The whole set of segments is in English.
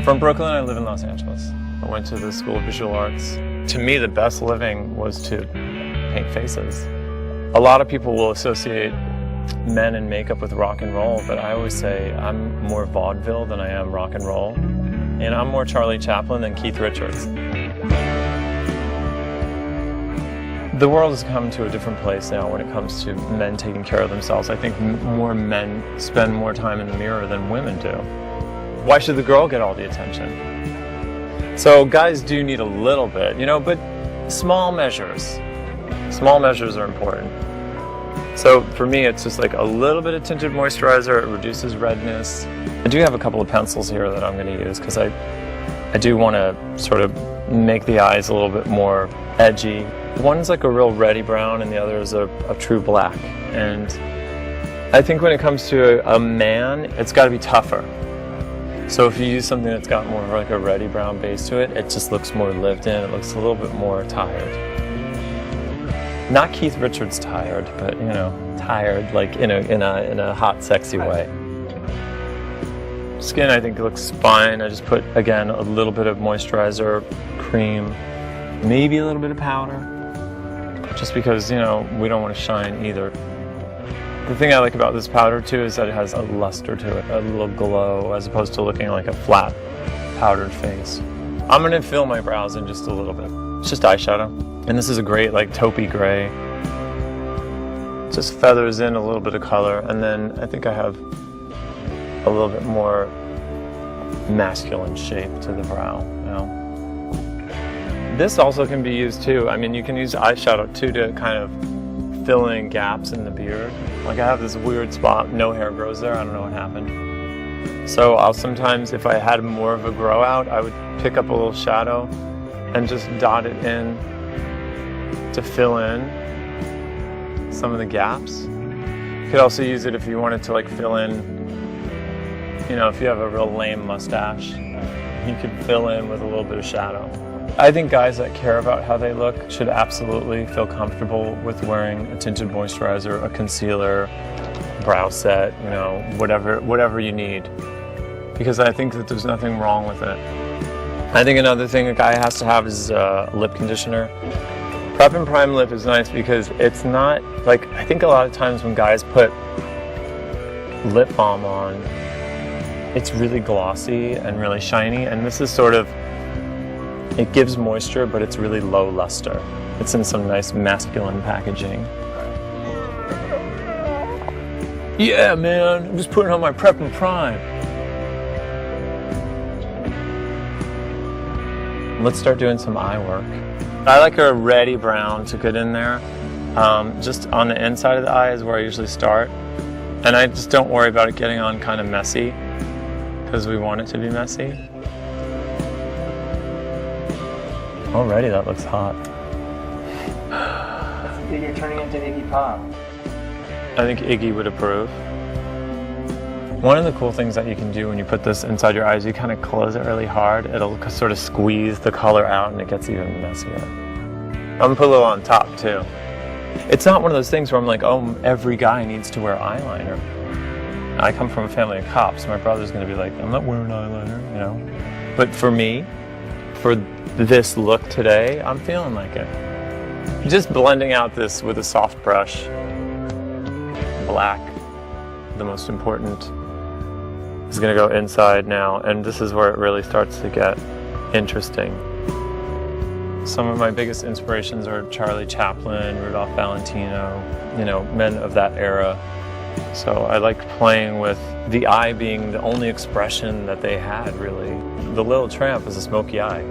I'm from Brooklyn, I live in Los Angeles. I went to the School of Visual Arts. To me, the best living was to paint faces. A lot of people will associate men in makeup with rock and roll, but I always say I'm more vaudeville than I am rock and roll. And I'm more Charlie Chaplin than Keith Richards. The world has come to a different place now when it comes to men taking care of themselves. I think more men spend more time in the mirror than women do. Why should the girl get all the attention? So guys do need a little bit, but small measures. Small measures are important. So for me, it's just like a little bit of tinted moisturizer. It reduces redness. I do have a couple of pencils here that I'm going to use because I do want to sort of make the eyes a little bit more edgy. One's like a real reddy brown and the other is a true black. And I think when it comes to a man, it's got to be tougher. So if you use something that's got more of like a reddy brown base to it, it just looks more lived in. It looks a little bit more tired. Not Keith Richards tired, but tired like in a hot, sexy way. Skin, I think, looks fine. I just put, again, a little bit of moisturizer, cream, maybe a little bit of powder, just because, we don't want to shine either. The thing I like about this powder, too, is that it has a luster to it, a little glow, as opposed to looking like a flat, powdered face. I'm going to fill my brows in just a little bit. It's just eyeshadow. And this is a great, like, taupey gray. Just feathers in a little bit of color, and then I think I have a little bit more masculine shape to the brow. This also can be used too. I mean, you can use eyeshadow too to kind of fill in gaps in the beard. Like I have this weird spot, no hair grows there, I don't know what happened. So I'll sometimes, if I had more of a grow out, I would pick up a little shadow and just dot it in to fill in some of the gaps. You could also use it if you wanted to like fill in, if you have a real lame mustache, you could fill in with a little bit of shadow. I think guys that care about how they look should absolutely feel comfortable with wearing a tinted moisturizer, a concealer, brow set, whatever you need. Because I think that there's nothing wrong with it. I think another thing a guy has to have is lip conditioner. Prep and Prime lip is nice because it's not, like, I think a lot of times when guys put lip balm on, it's really glossy and really shiny, and this is sort of, it gives moisture, but it's really low luster. It's in some nice masculine packaging. Yeah, man, I'm just putting on my Prep and Prime. Let's start doing some eye work. I like a reddy brown to get in there. Just on the inside of the eye is where I usually start. And I just don't worry about it getting on kind of messy, because we want it to be messy. Already that looks hot. You're turning into Iggy Pop. I think Iggy would approve. One of the cool things that you can do when you put this inside your eyes, you kind of close it really hard. It'll sort of squeeze the color out and it gets even messier. I'm gonna put a little on top too. It's not one of those things where I'm like, oh, every guy needs to wear eyeliner. I come from a family of cops. My brother's gonna be like, I'm not wearing eyeliner, But for me, for this look today, I'm feeling like it. Just blending out this with a soft brush. Black, the most important, is gonna go inside now, and this is where it really starts to get interesting. Some of my biggest inspirations are Charlie Chaplin, Rudolph Valentino, men of that era. So I like playing with the eye being the only expression that they had, really. The Little Tramp is a smoky eye.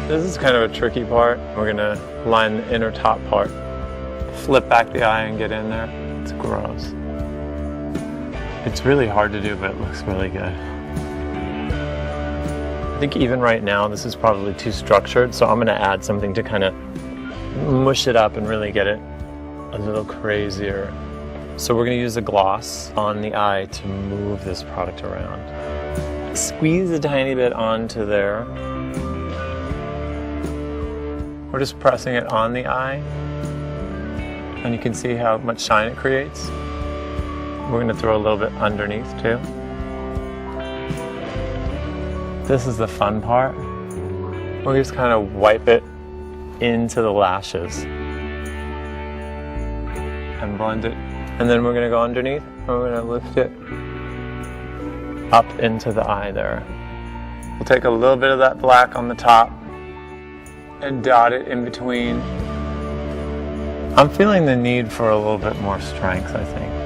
This is kind of a tricky part. We're gonna line the inner top part, flip back the eye and get in there. It's gross. It's really hard to do, but it looks really good. I think even right now, this is probably too structured, so I'm gonna add something to kind of mush it up and really get it a little crazier. So we're gonna use a gloss on the eye to move this product around. Squeeze a tiny bit onto there. We're just pressing it on the eye, and you can see how much shine it creates. We're going to throw a little bit underneath too. This is the fun part. We just kind of wipe it into the lashes and blend it. And then we're going to go underneath and we're going to lift it up into the eye there. We'll take a little bit of that black on the top and dot it in between. I'm feeling the need for a little bit more strength, I think.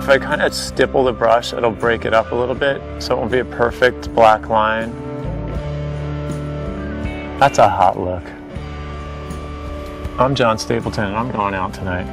If I kind of stipple the brush, it'll break it up a little bit, so it won't be a perfect black line. That's a hot look. I'm John Stapleton, and I'm going out tonight.